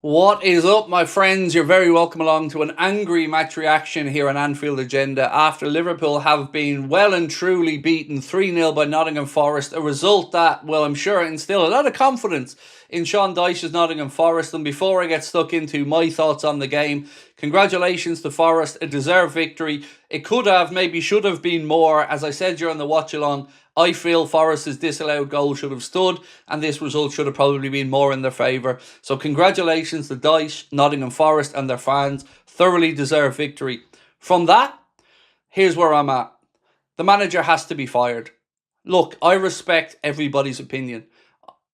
What is up, my friends? You're very welcome along to an angry match reaction here on Anfield Agenda after Liverpool have been well and truly beaten 3-0 by Nottingham Forest. A result that, well, I'm sure instilled a lot of confidence in Sean Dyche's Nottingham Forest. And before I get stuck into my thoughts on the game, congratulations to Forest, a deserved victory. It could have, maybe should have been more. As I said during the watch-along, I feel Forest's disallowed goal should have stood, and this result should have probably been more in their favour. So congratulations to Dyche, Nottingham Forest and their fans. Thoroughly deserved victory. From that, here's where I'm at. The manager has to be fired. Look, I respect everybody's opinion.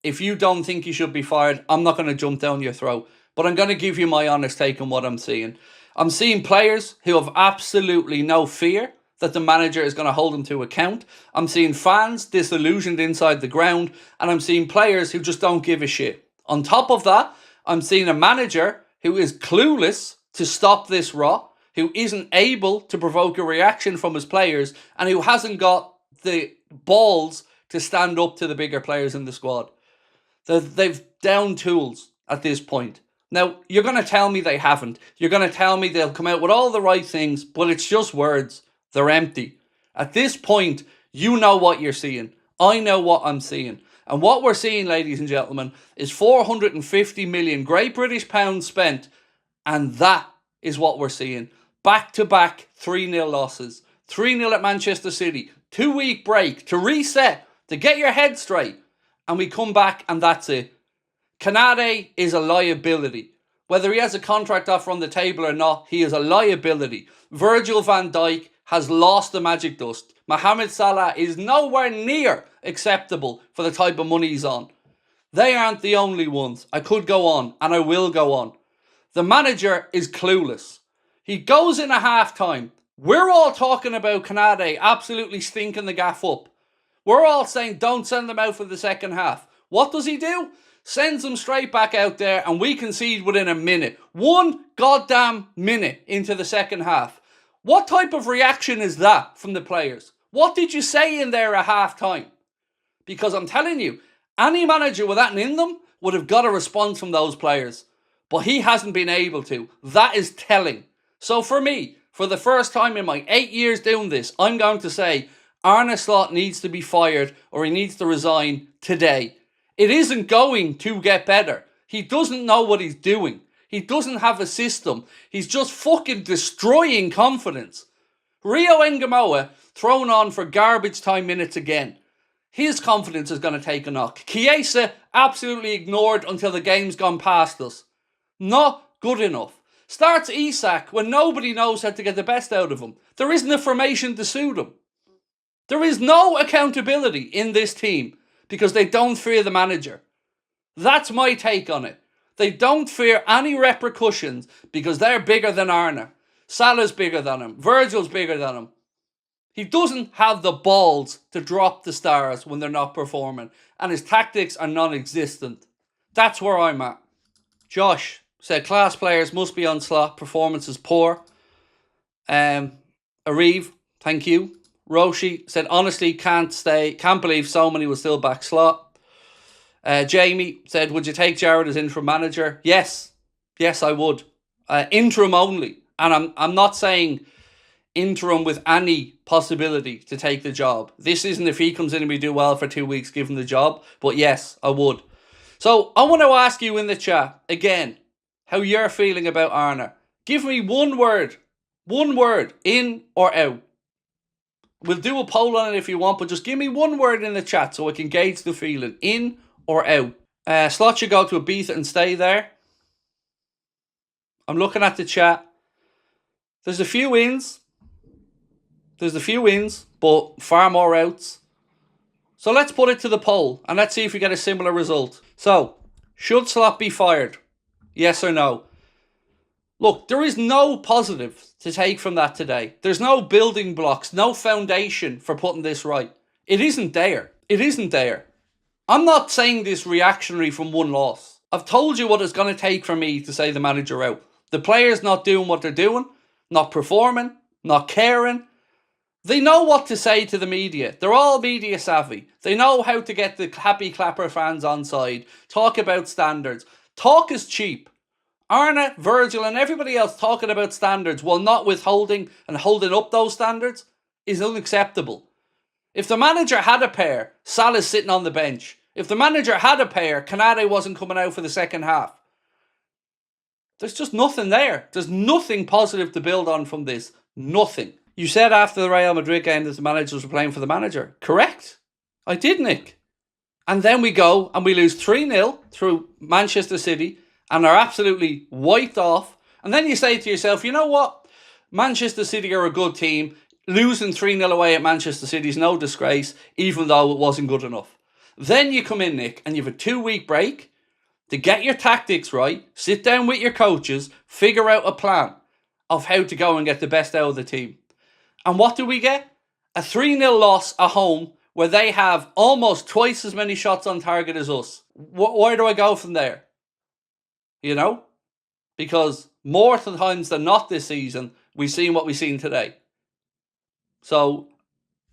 If you don't think he should be fired, I'm not going to jump down your throat. But I'm going to give you my honest take on what I'm seeing. I'm seeing players who have absolutely no fear that the manager is going to hold them to account. I'm seeing fans disillusioned inside the ground, and I'm seeing players who just don't give a shit. On top of that, I'm seeing a manager who is clueless to stop this rot, who isn't able to provoke a reaction from his players, and who hasn't got the balls to stand up to the bigger players in the squad. They've down tools at this point. Now, you're going to tell me they haven't. You're going to tell me they'll come out with all the right things, but it's just words. They're empty. At this point, you know what you're seeing. I know what I'm seeing. And what we're seeing, ladies and gentlemen, is 450 million Great British pounds spent. And that is what we're seeing. Back-to-back 3-0 losses. 3-0 at Manchester City. 2-week break to reset, to get your head straight. And we come back and that's it. Canade is a liability. Whether he has a contract offer on the table or not, he is a liability. Virgil van Dijk has lost the magic dust. Mohamed Salah is nowhere near acceptable for the type of money he's on. They aren't the only ones. I could go on, and I will go on. The manager is clueless. He goes in at half-time. We're all talking about Canade absolutely stinking the gaff up. We're all saying don't send them out for the second half. What does he do? Sends them straight back out there, and we concede within a minute. 1 goddamn minute into the second half. What type of reaction is that from the players? What did you say in there at half-time? Because I'm telling you, any manager with that in them would have got a response from those players. But he hasn't been able to. That is telling. So for me, for the first time in my 8 years doing this, I'm going to say Arne needs to be fired, or he needs to resign today. It isn't going to get better. He doesn't know what he's doing. He doesn't have a system. He's just fucking destroying confidence. Rio Engamoa thrown on for garbage time minutes again. His confidence is going to take a knock. Chiesa absolutely ignored until the game's gone past us. Not good enough. Starts Isak when nobody knows how to get the best out of him. There isn't a formation to suit him. There is no accountability in this team because they don't fear the manager. That's my take on it. They don't fear any repercussions because they're bigger than Arne. Salah's bigger than him. Virgil's bigger than him. He doesn't have the balls to drop the stars when they're not performing. And his tactics are non-existent. That's where I'm at. Josh said class players must be on slot. Performance is poor. Ariv, thank you. Roshi said honestly can't believe so many will still back slot. Jamie said, would you take Jared as interim manager? Yes, I would. Interim only. And I'm not saying interim with any possibility to take the job. This isn't if he comes in and we do well for 2 weeks, give him the job. But yes, I would. So I want to ask you in the chat, again, how you're feeling about Arne. Give me one word, in or out. We'll do a poll on it if you want, but just give me one word in the chat so I can gauge the feeling, in or out. Slot should go to Ibiza and stay there. I'm looking at the chat. There's a few ins. But far more outs. So let's put it to the poll and let's see if we get a similar result. So, should Slot be fired? Yes or no? Look, there is no positive to take from that today. There's no building blocks, no foundation for putting this right. It isn't there. I'm not saying this reactionary from one loss. I've told you what it's going to take for me to say the manager out. The players not doing what they're doing, not performing, not caring. They know what to say to the media. They're all media savvy. They know how to get the happy clapper fans on side. Talk about standards. Talk is cheap. Arne, Virgil and everybody else talking about standards while not withholding and holding up those standards is unacceptable. If the manager had a pair, Salah's sitting on the bench. If the manager had a pair, Canade wasn't coming out for the second half. There's just nothing there. There's nothing positive to build on from this. Nothing. You said after the Real Madrid game that the managers were playing for the manager. Correct. I did, Nick. And then we go and we lose 3-0 through Manchester City and are absolutely wiped off. And then you say to yourself, you know what? Manchester City are a good team. Losing 3-0 away at Manchester City is no disgrace, even though it wasn't good enough. Then you come in, Nick, and you have a 2-week break to get your tactics right, sit down with your coaches, figure out a plan of how to go and get the best out of the team. And what do we get? A 3-0 loss at home where they have almost twice as many shots on target as us. Where do I go from there? You know? Because more times than not this season, we've seen what we've seen today. So,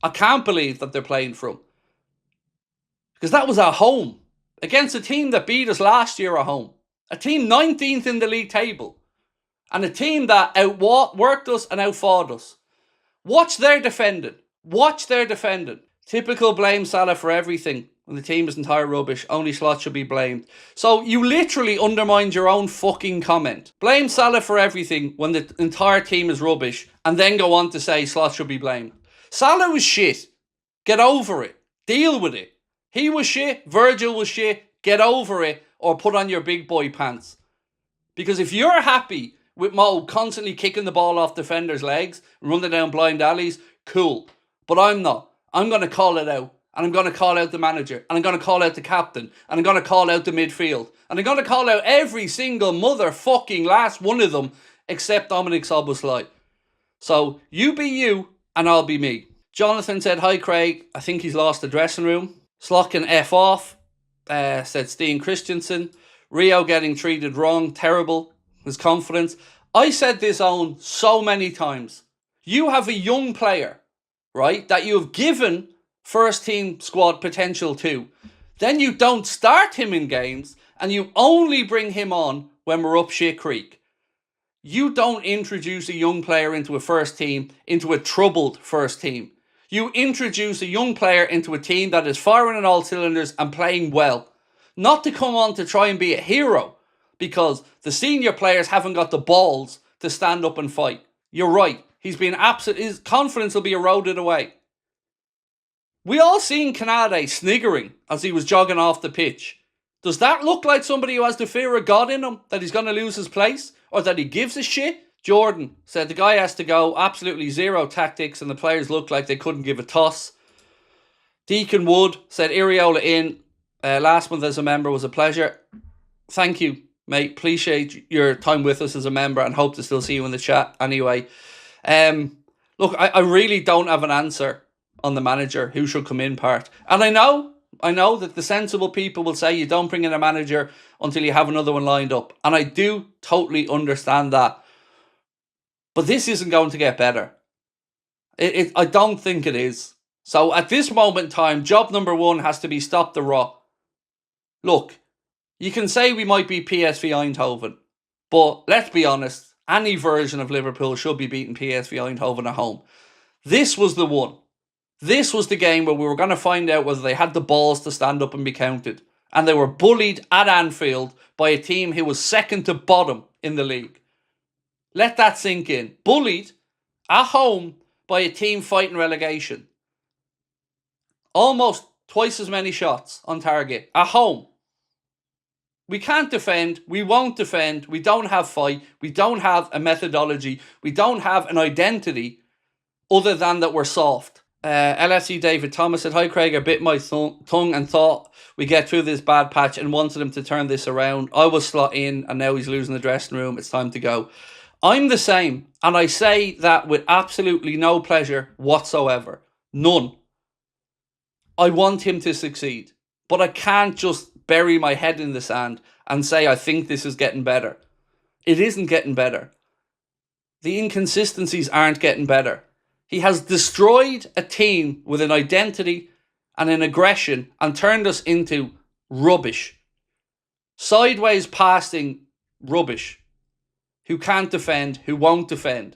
I can't believe that they're playing from. Because that was at home. Against a team that beat us last year at home. A team 19th in the league table. And a team that outworked us and outfought us. Watch their defending. Watch their defending. Typical blame Salah for everything. When the team is entire rubbish. Only Slot should be blamed. So you literally undermined your own fucking comment. Blame Salah for everything when the entire team is rubbish. And then go on to say Slot should be blamed. Salah was shit. Get over it. Deal with it. He was shit. Virgil was shit. Get over it. Or put on your big boy pants. Because if you're happy with Mo constantly kicking the ball off defenders' legs, running down blind alleys, cool. But I'm not. I'm going to call it out. And I'm going to call out the manager. And I'm going to call out the captain. And I'm going to call out the midfield. And I'm going to call out every single motherfucking last one of them except Dominic Szoboszlai. So, you be you and I'll be me. Jonathan said, hi Craig, I think he's lost the dressing room. Slot can F off, said Steen Christensen. Rio getting treated wrong, terrible. His confidence. I said this on so many times. You have a young player, right, that you have given first team squad potential to. Then you don't start him in games and you only bring him on when we're up shit creek. You don't introduce a young player into a first team, into a troubled first team. You introduce a young player into a team that is firing on all cylinders and playing well. Not to come on to try and be a hero because the senior players haven't got the balls to stand up and fight. You're right. He's been his confidence will be eroded away. We all seen Canade sniggering as he was jogging off the pitch. Does that look like somebody who has the fear of God in him, that he's going to lose his place, or that he gives a shit? Jordan said the guy has to go, absolutely zero tactics, and the players looked like they couldn't give a toss. Deacon Wood said Iriola in last month as a member was a pleasure. Thank you, mate. Appreciate your time with us as a member and hope to still see you in the chat anyway. Look, I really don't have an answer on the manager who should come in part. And I know that the sensible people will say you don't bring in a manager until you have another one lined up. And I do totally understand that. But this isn't going to get better. I don't think it is. So at this moment in time, job number one has to be stop the rot. Look, you can say we might beat PSV Eindhoven. But let's be honest, any version of Liverpool should be beating PSV Eindhoven at home. This was the one. This was the game where we were going to find out whether they had the balls to stand up and be counted. And they were bullied at Anfield by a team who was second to bottom in the league. Let that sink in. Bullied at home by a team fighting relegation. Almost twice as many shots on target at home. We can't defend. We won't defend. We don't have fight. We don't have a methodology. We don't have an identity other than that we're soft. LFC David Thomas said, hi Craig, I bit my tongue and thought we get through this bad patch and wanted him to turn this around. I was slot in and now he's losing the dressing room. It's time to go. I'm the same, and I say that with absolutely no pleasure whatsoever. None. I want him to succeed, but I can't just bury my head in the sand and say I think this is getting better. It isn't getting better. The inconsistencies aren't getting better. He has destroyed a team with an identity and an aggression and turned us into rubbish. Sideways passing rubbish. who can't defend, who won't defend.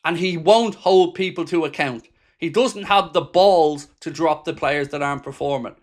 And he won't hold people to account. He doesn't have the balls to drop the players that aren't performing.